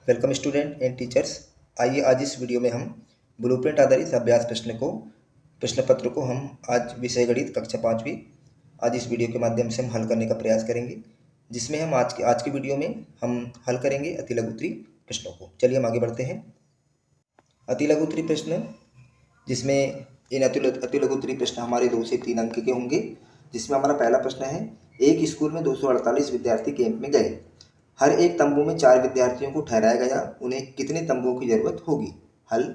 Welcome student and teachers. आइए आज इस वीडियो में हम ब्लूप्रिंट आधारित अभ्यास प्रश्न पत्र को हम आज विषय गणित कक्षा 5वीं आज इस वीडियो के माध्यम से हम हल करने का प्रयास करेंगे, जिसमें हम आज की वीडियो में हम हल करेंगे अतिलघुत्तरी प्रश्नों को। चलिए हम आगे बढ़ते हैं। अतिलघुत्तरी प्रश्न, जिसमें इन अतिलघुत्तरी प्रश्न हमारे 2 से 3 अंक के होंगे। जिसमें हमारा पहला प्रश्न है, एक स्कूल में 248 विद्यार्थी कैंप में गए। हर एक तंबू में 4 विद्यार्थियों को ठहराया गया। उन्हें कितने तंबुओं की जरूरत होगी? हल,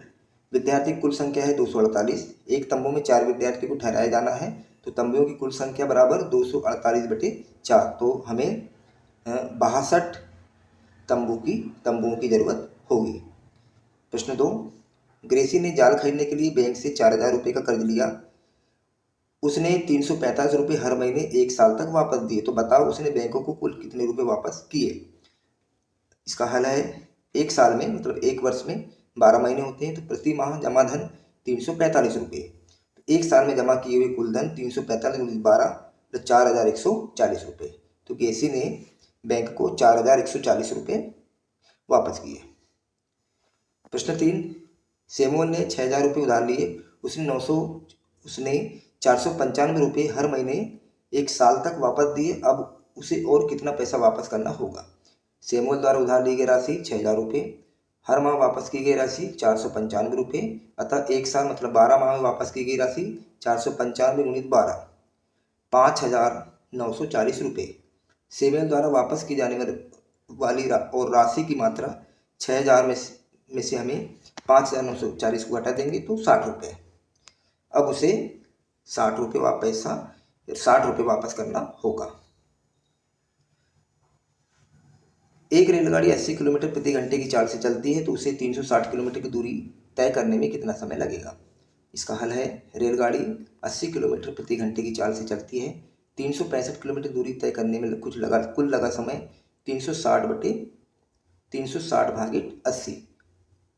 विद्यार्थी की कुल संख्या है 248। एक तंबू में 4 विद्यार्थियों को ठहराया जाना है, तो तंबुओं की कुल संख्या बराबर 248/4। तो हमें 62 तंबुओं की जरूरत होगी। प्रश्न 2, ग्रेसी ने जाल खरीदने के लिए बैंक से 4000 रुपये का कर्ज लिया। उसने 345 रुपये हर महीने 1 साल तक वापस दिए। तो बताओ उसने बैंकों को कुल कितने रुपए वापस किए? इसका हल है, एक साल में मतलब एक वर्ष में 12 महीने होते हैं, तो प्रति माह जमा धन 345 रुपये। तो एक साल में जमा किए हुए कुल धन 345 × 12 तो 4140 रुपये। तो केसी ने बैंक को 4140 रुपये वापस किए। प्रश्न 3, सेमोन ने 6000 रुपये उधार लिए। उसने 495 रुपये हर महीने 1 साल तक वापस दिए। अब उसे और कितना पैसा वापस करना होगा? सेमुअल द्वारा उधार ली गई राशि 6000 रुपये, हर माह वापस की गई राशि 495 रुपये, अतः 1 साल मतलब 12 माह में वापस की गई राशि 495 × 12 5940 रुपये। सेमुअल द्वारा वापस की जाने वाली और राशि की मात्रा 6000 में से हमें 5940 को घटा देंगे तो 60 रुपये। अब उसे 60 रुपये वापस करना होगा। एक रेलगाड़ी 80 किलोमीटर प्रति घंटे की चाल से चलती है, तो उसे 360 किलोमीटर की दूरी तय करने में कितना समय लगेगा? इसका हल है, रेलगाड़ी 80 किलोमीटर प्रति घंटे की चाल से चलती है। 365 किलोमीटर दूरी तय करने में कुल लगा समय 360/80,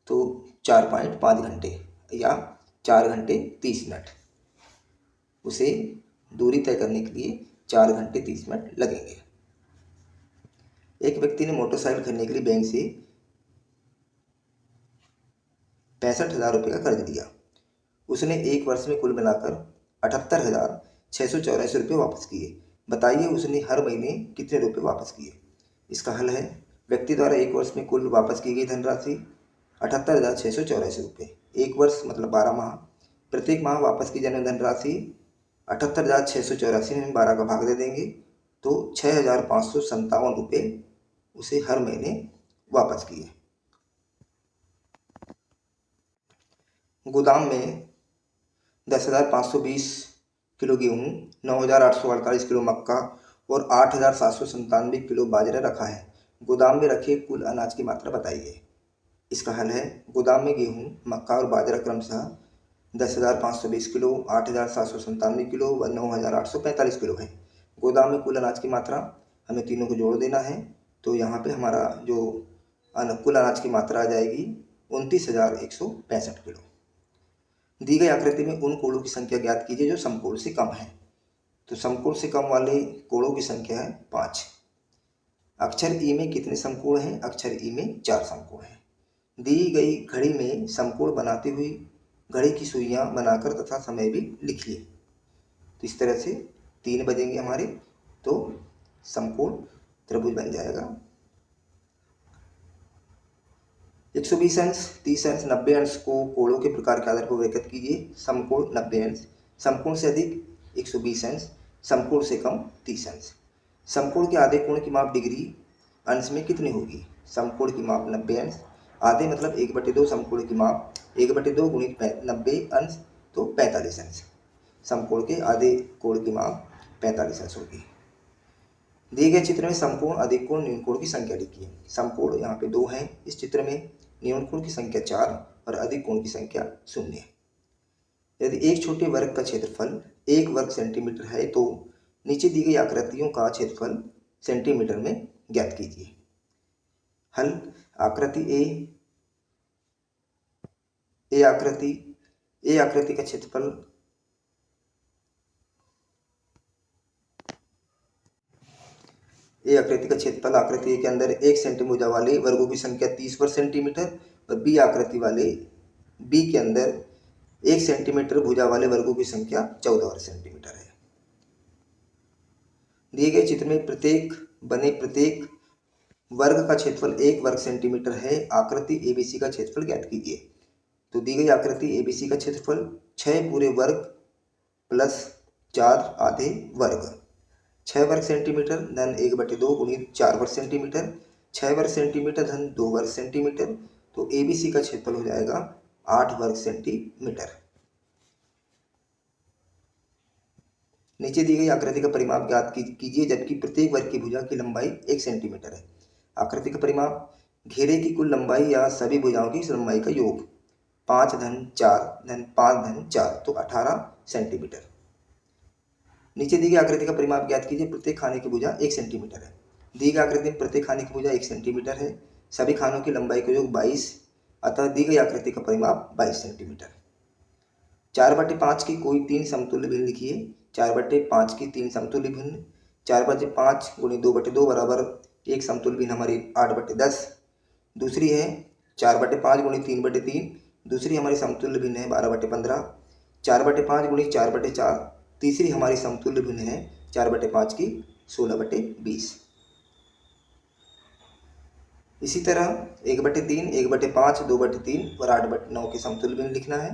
तो 4.5 घंटे या 4 घंटे 30 मिनट। उसे दूरी तय करने के लिए 4 घंटे 30 मिनट लगेंगे। एक व्यक्ति ने मोटरसाइकिल खरीदने के लिए बैंक से 65,000 रुपये का कर्ज लिया। उसने एक वर्ष में कुल मिलाकर 78,684 रुपये वापस किए। बताइए उसने हर महीने कितने रुपये वापस किए? इसका हल है, व्यक्ति द्वारा एक वर्ष में कुल वापस की गई धनराशि 78,684 रुपये। एक वर्ष मतलब 12 माह, प्रत्येक माह वापस की जाने धनराशि 78,684 में 12 का भाग दे देंगे तो 6,557 रुपये उसे हर महीने वापस किए। गोदाम में 10,520 किलो गेहूँ, 9,848 किलो मक्का और 8,797 किलो बाजरा रखा है। गोदाम में रखे कुल अनाज की मात्रा बताइए। इसका हल है, गोदाम में गेहूँ, मक्का और बाजरा क्रमशः 10,520 किलो, 8,797 किलो व 9,845 किलो है। गोदाम में कुल अनाज की मात्रा हमें तीनों को जोड़ देना है, तो यहाँ पे हमारा जो कुल अनाज की मात्रा आ जाएगी 29,165 किलो। दी गई आकृति में उन कोणों की संख्या ज्ञात कीजिए जो समकोण से कम है। तो समकोण से कम वाले कोणों की संख्या है 5। अक्षर ई में कितने समकोण हैं? अक्षर ई में 4 समकोण हैं। दी गई घड़ी में समकोण बनाती हुई घड़ी की सुइयां बनाकर तथा समय भी लिखिए। तो इस तरह से 3 बजेंगे हमारे, तो समकोण त्रिभुज बन जाएगा। 120 अंश, 30 अंश, 90 अंश को कोणों के प्रकार के आधार पर वर्गीकृत कीजिए। समकोण 90 अंश, समकोण से अधिक 120 अंश, समकोण से कम 30 अंश। समकोण के आधे कोण की माप डिग्री अंश में कितनी होगी? समकोण की माप 90 अंश, आधे मतलब 1/2, समकोण की माप 1/2 गुणित 90 अंश तो 45 अंश। समकोण के आधे कोण की माप 45 अंश होगी। दिए गए चित्र में समकोण, अधिक कोण, न्यून कोण की संख्या लिखिए। समकोण यहाँ पे 2 हैं इस चित्र में, न्यून कोण की संख्या 4 और अधिक कोण की संख्या 0 है। यदि एक छोटे वर्ग का क्षेत्रफल 1 वर्ग सेंटीमीटर है, तो नीचे दी गई आकृतियों का क्षेत्रफल सेंटीमीटर में ज्ञात कीजिए। हल, आकृति ए आकृति का क्षेत्रफल ए आकृति का क्षेत्रफल आकृति के अंदर 1 सेंटीमीटर भुजा वाले वर्गों की संख्या 30 वर्ग सेंटीमीटर और बी आकृति वाले बी के अंदर 1 सेंटीमीटर भुजा वाले वर्गों की संख्या 14 वर्ग सेंटीमीटर है। दिए गए चित्र में प्रत्येक वर्ग का क्षेत्रफल 1 वर्ग सेंटीमीटर है। आकृति एबीसी का क्षेत्रफल ज्ञात कीजिए। तो दी गई आकृति एबीसी का क्षेत्रफल 6 पूरे वर्ग प्लस 4 आधे वर्ग, 6 वर्ग सेंटीमीटर धन 1/2 गुणित 4 वर्ग सेंटीमीटर, 6 वर्ग सेंटीमीटर धन 2 वर्ग सेंटीमीटर। तो एबीसी का क्षेत्रफल हो जाएगा 8 वर्ग सेंटीमीटर। नीचे दी गई आकृति का परिमाप ज्ञात कीजिए जबकि प्रत्येक वर्ग की भुजा की लंबाई 1 सेंटीमीटर है। आकृति का परिमाप घेरे की कुल लंबाई या सभी भुजाओं की लंबाई का योग 5 धन 4 धन 5 धन 4 तो 18 सेंटीमीटर। नीचे दी गई आकृति का परिमाप ज्ञात कीजिए। प्रत्येक खाने की भुजा 1 सेंटीमीटर है। दी गई आकृति में प्रत्येक खाने की भुजा 1 सेंटीमीटर है। सभी खानों की लंबाई का योग 22, अतः दी गई आकृति का परिमाप 22 सेंटीमीटर। 4/5 की कोई 3 समतुल्य भिन्न लिखिए। 4/5 की 3 समतुल्य भिन्न, 4/5 गुणित 2/2 बराबर एक समतुल्य भिन्न हमारी 8/10। दूसरी है 4/5 गुणित 3/3, दूसरी हमारी समतुल्य भिन्न है 12/15। 4/5 गुणित 4/4, तीसरी हमारी समतुल्य भिन्न है 4/5 की 16/20। इसी तरह 1/3, 1/5, 2/3 और 8/9 के समतुल्य भिन्न लिखना है।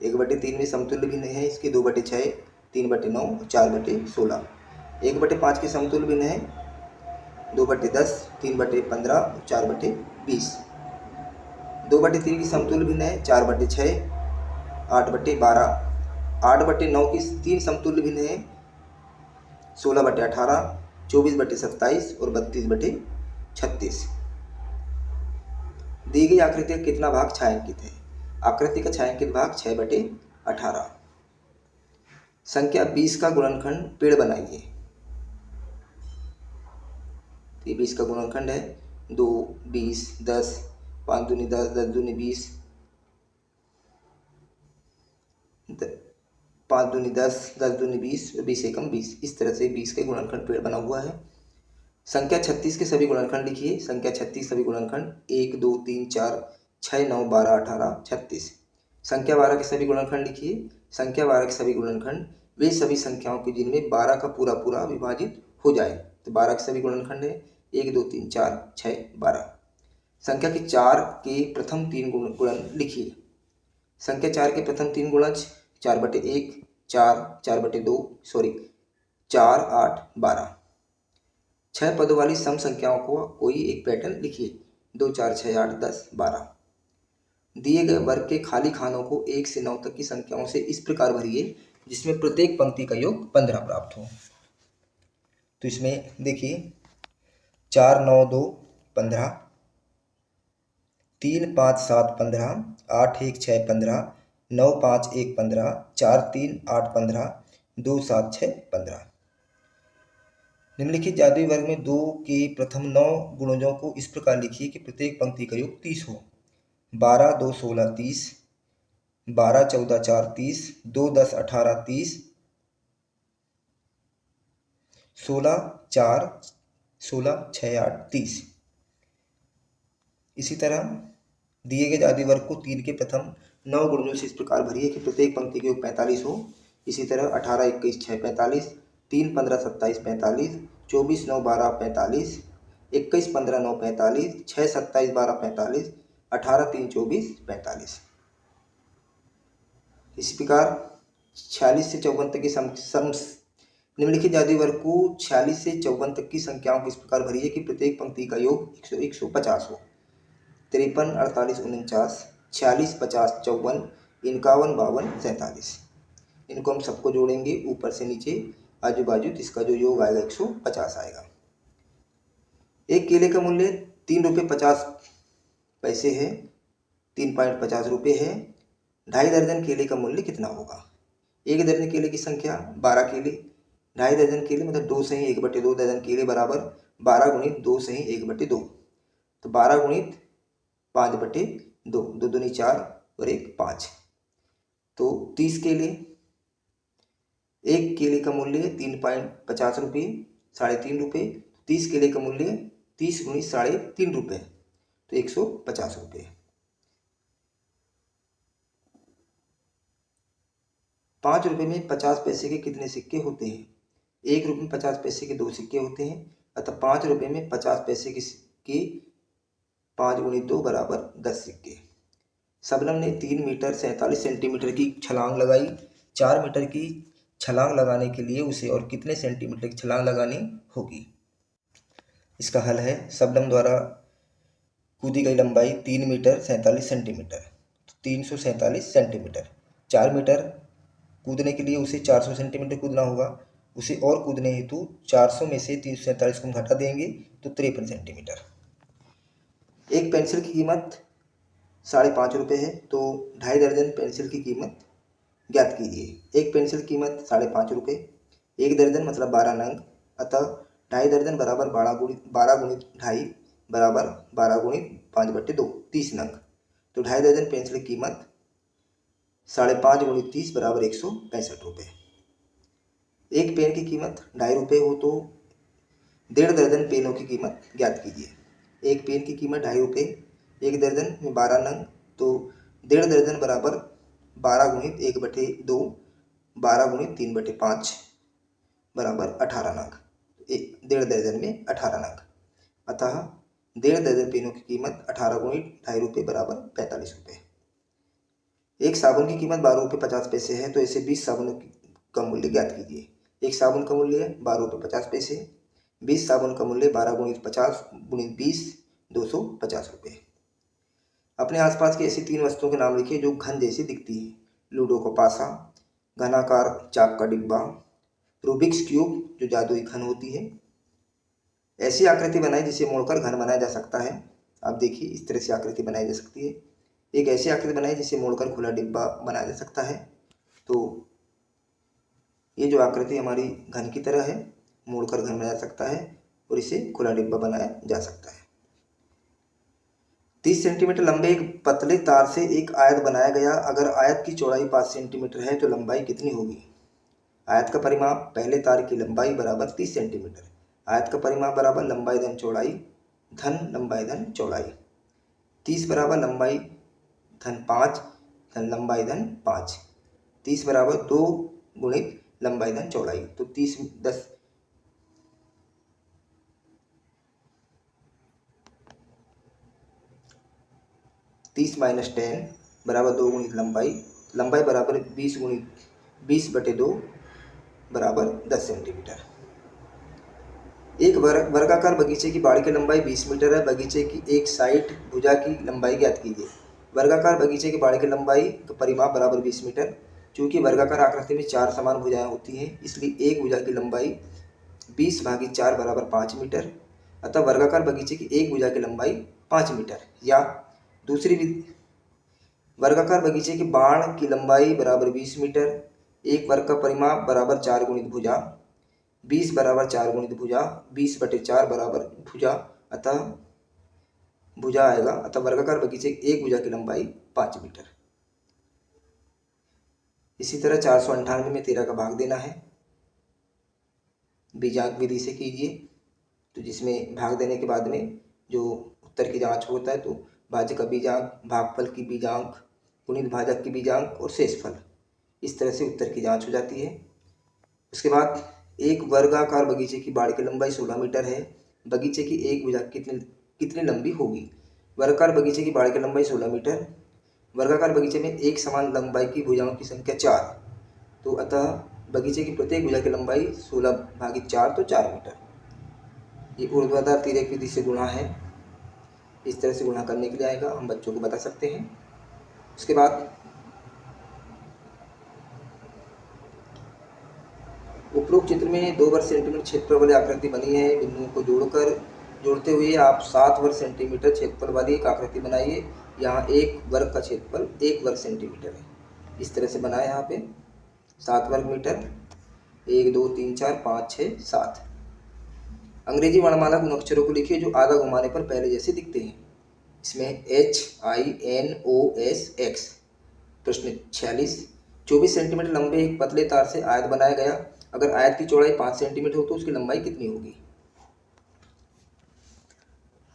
1/3 में समतुल्य भिन्न है इसके 2/6, 3/9, 4/16। 1/5 के समतुल्य भिन्न है 2/10, 3/15, 4/20। 2/3 की समतुल्य भिन्न है 4/6, 8/12। 8/9 की 3 समतुल्य भिन्न है 16/18, 24/27 और 32/36। दी गई आकृति का कितना भाग छायांकित है? आकृति का छायांकित भाग 6/18। संख्या 20 का गुणनखंड पेड़ बनाइए। 20 का गुणनखंड है 2, 20, 10, 5 दूनी 10, 10 दूनी 20, 5 दूनी 10, 10 दूनी 20 और 20 एकम 20। इस तरह से 20 के गुणनखंड पेड़ बना हुआ है। संख्या 36 के सभी गुणनखंड लिखिए। संख्या 36 सभी गुणनखंड 1, 2, 3, 4, 6, 9, 12, 18, 36। संख्या 12 के सभी गुणनखंड लिखिए। संख्या 12 के सभी गुणनखंड वे सभी संख्याओं के जिनमें 12 का पूरा विभाजित हो जाए। तो 12 के सभी गुणनखंड है 1, 2, 3, 4, 6, 12। संख्या के 4 के प्रथम 3 गुणन लिखिए। संख्या 4 के प्रथम 3 गुणज 4/1, 4, 4/2, 4, 8, 12। 6 पदों वाली सम संख्याओं को कोई एक पैटर्न लिखिए। 2, 4, 6, 8, 10, 12। दिए गए वर्ग के खाली खानों को 1 से 9 तक की संख्याओं से इस प्रकार भरिए जिसमें प्रत्येक पंक्ति का योग 15 प्राप्त हो। तो इसमें देखिए 4, 9, 2, 15, 3, 5, 7, 15, 8, 1, 6, 15, 9, 5, 1, 15, 4, 3, 8, 15, 2, 7, 6, 15। निम्नलिखित जादुई वर्ग में 2 के प्रथम 9 गुणजों को इस प्रकार लिखिए कि प्रत्येक पंक्ति का योग 30 हो। 12, 2, 16, 30, 12, 14, 4, 30, 2, 10, 18, 30, 16, 4, 16, 6, 8, 30। इसी तरह दिए गए जादुई वर्ग को 3 के प्रथम 9 गुणजों से इस प्रकार भरिए कि प्रत्येक पंक्ति के योग 45 हो। इसी तरह 18, 21, 6, 45, 3, 15, 27, 45, 24, 9, 12, 45, 21, 15, 9, 45, 6, 27, 12, 45, 18, 3, 24, 45। इसी प्रकार 46 से 54 तक की निम्नलिखित जादुई वर्ग को 46 से 54 तक की संख्याओं को इस प्रकार भरिए कि प्रत्येक पंक्ति का योग 150 हो। 53, 48, 49, 46, 50, 54, 51, 52, 47। इनको हम सबको जोड़ेंगे ऊपर से नीचे आजू बाजू, इसका जो योग आएगा 150 आएगा। एक केले का मूल्य 3 रुपये 50 पैसे है, 3.50 रुपये है। 2.5 दर्जन केले का मूल्य कितना होगा? 1 दर्जन केले की संख्या 12 केले, 2.5 दर्जन केले मतलब 2 सही 1/2 दर्जन केले बराबर 12 गुणित 2 सही 1/2। तो 12 गुणित 5/2, 2 दूनी 4 और 1 5, तो 30 केले। एक केले का मूल्य 3.50 रुपये, 3.5 रुपये, 30 केले का मूल्य 30 गुणी 3.5 रुपये, तो 150 रुपये। 5 रुपये में 50 पैसे के कितने सिक्के होते हैं? 1 रुपये में 50 पैसे के 2 सिक्के होते हैं, अतः 5 रुपये में 50 पैसे की 5 गुणी 2 बराबर 10 सिक्के। शबनम ने 3 मीटर 47 सेंटीमीटर की छलांग लगाई। 4 मीटर की छलांग लगाने के लिए उसे और कितने सेंटीमीटर की छलांग लगानी होगी? इसका हल है, शबनम द्वारा कूदी गई लंबाई 3 मीटर 47 सेंटीमीटर, तो 347 सेंटीमीटर। 4 मीटर कूदने के लिए उसे 400 सेंटीमीटर कूदना होगा। उसे और कूदने हेतु 400 में से 347 को हम घटा देंगे, तो 53 सेंटीमीटर। एक पेंसिल की कीमत 5.5 रुपये है, तो 2.5 दर्जन पेंसिल की कीमत ज्ञात कीजिए। एक पेंसिल की कीमत 5.5 रुपये, 1 दर्जन मतलब 12 नंग, अतः 2.5 दर्जन बराबर 12 गुणित 2.5 बराबर 12 गुणित 5/2, 30 नंग। तो 2.5 दर्जन पेंसिल की कीमत 5.5 गुणित 30 बराबर 165 रुपये। एक पेन की कीमत 2.5 रुपये हो तो 1.5 दर्जन पेनों की कीमत ज्ञात कीजिए। एक पेन की कीमत 2.5 रुपये, 1 दर्जन में 12 नंग, तो 1.5 दर्जन बराबर 12 गुणित 1/2, 12 गुणित 3/5 बराबर 18 नंग। 1.5 दर्जन में 18 नंग, अतः 1.5 दर्जन पेनों की कीमत 18 गुणित 2.5 रुपये बराबर 45 रुपये। एक साबुन की कीमत 12 रुपये 50 पैसे है, तो ऐसे 20 साबुनों का मूल्य ज्ञात कीजिए। एक साबुन का मूल्य 12 रुपये 50 पैसे, 20 साबुन का मूल्य 12 गुणित 50 गुणित 20, 250 रुपये। अपने आसपास की ऐसी 3 वस्तुओं के नाम लिखिए जो घन जैसी दिखती है। लूडो का पासा, घनाकार चाक का डिब्बा, रूबिक्स क्यूब जो जादुई घन होती है। ऐसी आकृति बनाई जिसे मोड़कर घन बनाया जा सकता है। आप देखिए, इस तरह से आकृति बनाई जा सकती है। एक ऐसी आकृति बनाई जिसे मोड़कर खुला डिब्बा बनाया जा सकता है। तो ये जो आकृति हमारी घन की तरह है, मोड़कर घन बनाया जा सकता है और इसे खुला डिब्बा बनाया जा सकता है। 30 सेंटीमीटर लंबे एक पतले तार से एक आयत बनाया गया। अगर आयत की चौड़ाई 5 सेंटीमीटर है तो लंबाई कितनी होगी? आयत का परिमाप पहले तार की लंबाई बराबर 30 सेंटीमीटर। आयत का परिमाप बराबर लंबाई धन चौड़ाई धन लंबाई धन चौड़ाई। 30 बराबर लंबाई धन 5 धन लंबाई धन 5। 30 बराबर 2 गुणित लंबाई धन चौड़ाई, तो 30 माइनस 10 बराबर 2 गुणित लंबाई बराबर 20 गुणित 20/2 बराबर 10 सेंटीमीटर। एक वर्गाकार बगीचे की बाड़ की लंबाई 20 मीटर है। बगीचे की एक साइड भुजा की लंबाई ज्ञात कीजिए। वर्गाकार बगीचे की बाड़ की लंबाई का परिमाप बराबर 20 मीटर। चूंकि वर्गाकार आकृति में 4 समान भुजाएं होती हैं, इसलिए एक भुजा की लंबाई 20/4 बराबर 5 मीटर। अतः वर्गाकार बगीचे की एक भुजा की लंबाई 5 मीटर। या दूसरी वर्गाकार बगीचे की बाड़ की लंबाई बराबर 20 मीटर। एक वर्ग का परिमाप बराबर 4 गुणित भुजा, 20 बराबर 4 गुणित भुजा, 20/4 बराबर भुजा, अतः भुजा आएगा। अतः वर्गाकार बगीचे की एक भुजा की लंबाई 5 मीटर। इसी तरह 498 में 13 का भाग देना है। बीजांक विधि से कीजिए, तो जिसमें भाग देने के बाद में जो उत्तर की जांच होता है, तो भाज्य का बीजांक, भागफल की बीजांक, गुणित भाजक की बीजांक और शेषफल, इस तरह से उत्तर की जांच हो जाती है। उसके बाद एक वर्गाकार बगीचे की बाड़ की लंबाई 16 मीटर है। बगीचे की एक भुजा कितनी लंबी होगी? वर्गाकार बगीचे की बाड़ की लंबाई 16 मीटर। वर्गाकार बगीचे में एक समान लंबाई की भुजाओं की संख्या 4, तो अतः बगीचे की प्रत्येक भुजा की लंबाई 16/4, तो 4 मीटर। ये ऊर्ध्वाधर तिर्यक विधि से गुणा है। इस तरह से गुणा करने के लिए आएगा, हम बच्चों को बता सकते हैं। उसके बाद उपरोक्त चित्र में 2 वर्ग सेंटीमीटर क्षेत्रफल वाली आकृति बनी है। बिंदुओं को जोड़ते हुए आप 7 वर्ग सेंटीमीटर क्षेत्रफल वाली एक आकृति बनाइए। यहाँ एक वर्ग का क्षेत्रफल 1 वर्ग सेंटीमीटर है। इस तरह से बनाए यहाँ पे 7 वर्ग मीटर, 1 2 3 4 5 6 7। अंग्रेजी वर्णमाला के उन अक्षरों को लिखिए जो आधा घुमाने पर पहले जैसे दिखते हैं। इसमें HINOSX। प्रश्न 46, 24 सेंटीमीटर लंबे एक पतले तार से आयत बनाया गया। अगर आयत की चौड़ाई 5 सेंटीमीटर हो तो उसकी लंबाई कितनी होगी?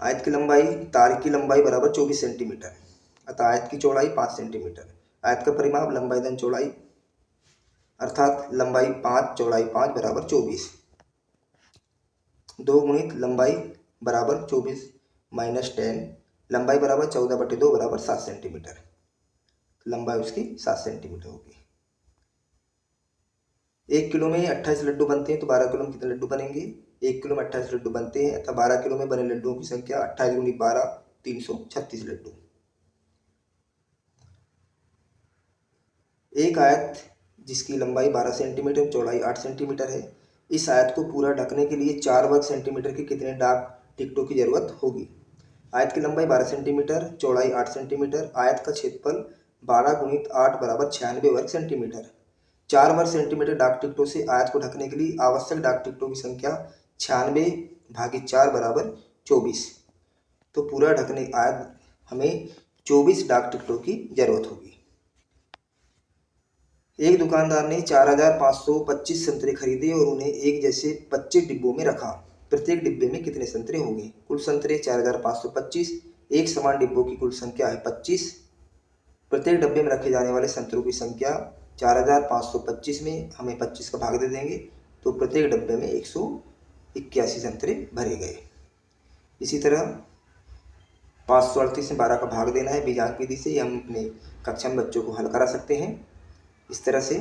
आयत की लंबाई, तार की लंबाई बराबर 24 सेंटीमीटर, अतः आयत की चौड़ाई 5 सेंटीमीटर। आयत का परिमाप लंबाई धन चौड़ाई, अर्थात लंबाई 5 चौड़ाई 5 बराबर 24। 2 गुणित लंबाई बराबर 24 माइनस 10, लंबाई बराबर 14/2 बराबर 7 सेंटीमीटर। लंबाई उसकी 7 सेंटीमीटर होगी। 1 किलो में 28 लड्डू बनते हैं तो 12 किलो में कितने लड्डू बनेंगे? 1 किलो में 28 लड्डू बनते हैं अतः 12 किलो में बने लड्डुओं की संख्या 28 गुणित 12 336 लड्डू। एक आयत जिसकी लंबाई 12 सेंटीमीटर चौड़ाई 8 सेंटीमीटर है, इस आयत को पूरा ढकने के लिए 4 वर्ग सेंटीमीटर के कितने डाक टिकटों की जरूरत होगी? आयत की लंबाई 12 सेंटीमीटर चौड़ाई 8 सेंटीमीटर, आयत का क्षेत्रफल 12 गुणित 8 बराबर 96 वर्ग सेंटीमीटर। 4 वर्ग सेंटीमीटर डाक टिकटों से आयत को ढकने के लिए आवश्यक डाक टिकटों की संख्या 96 भागित 4 बराबर 24। तो पूरा ढकने आयत हमें 24 डाक टिकटों की जरूरत होगी। एक दुकानदार ने 4525 संतरे खरीदे और उन्हें एक जैसे 25 डिब्बों में रखा। प्रत्येक डिब्बे में कितने संतरे होंगे? कुल संतरे 4525, एक समान डिब्बों की कुल संख्या है 25। प्रत्येक डब्बे में रखे जाने वाले संतरों की संख्या 4525 में हमें 25 का भाग दे देंगे तो प्रत्येक डब्बे में 181 संतरे भरे गए। इसी तरह 538 में 12 का भाग देना है बीजांक विधि से, हम अपने कक्षा में बच्चों को हल करा सकते हैं। इस तरह से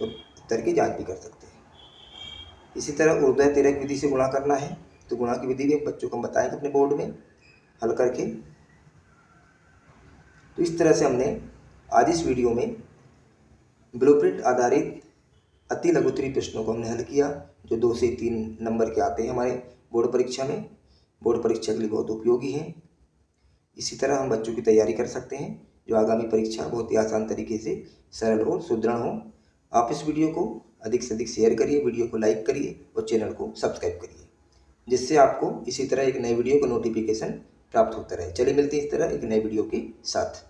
उत्तर की जांच भी कर सकते हैं। इसी तरह ऊर्ध्व तिर्यक विधि से गुणा करना है तो गुणा की विधि भी बच्चों को हम बताएंगे अपने बोर्ड में हल करके। तो इस तरह से हमने आज इस वीडियो में ब्लूप्रिंट आधारित अति लघुत्तरीय प्रश्नों को हमने हल किया जो 2 से 3 नंबर के आते हैं हमारे बोर्ड परीक्षा में। बोर्ड परीक्षा के लिए बहुत उपयोगी हैं। इसी तरह हम बच्चों की तैयारी कर सकते हैं जो आगामी परीक्षा बहुत ही आसान तरीके से सरल और सुदृढ़ हो। आप इस वीडियो को अधिक से अधिक शेयर करिए, वीडियो को लाइक करिए और चैनल को सब्सक्राइब करिए, जिससे आपको इसी तरह एक नए वीडियो का नोटिफिकेशन प्राप्त होता रहे। चलिए मिलते हैं इस तरह एक नए वीडियो के साथ।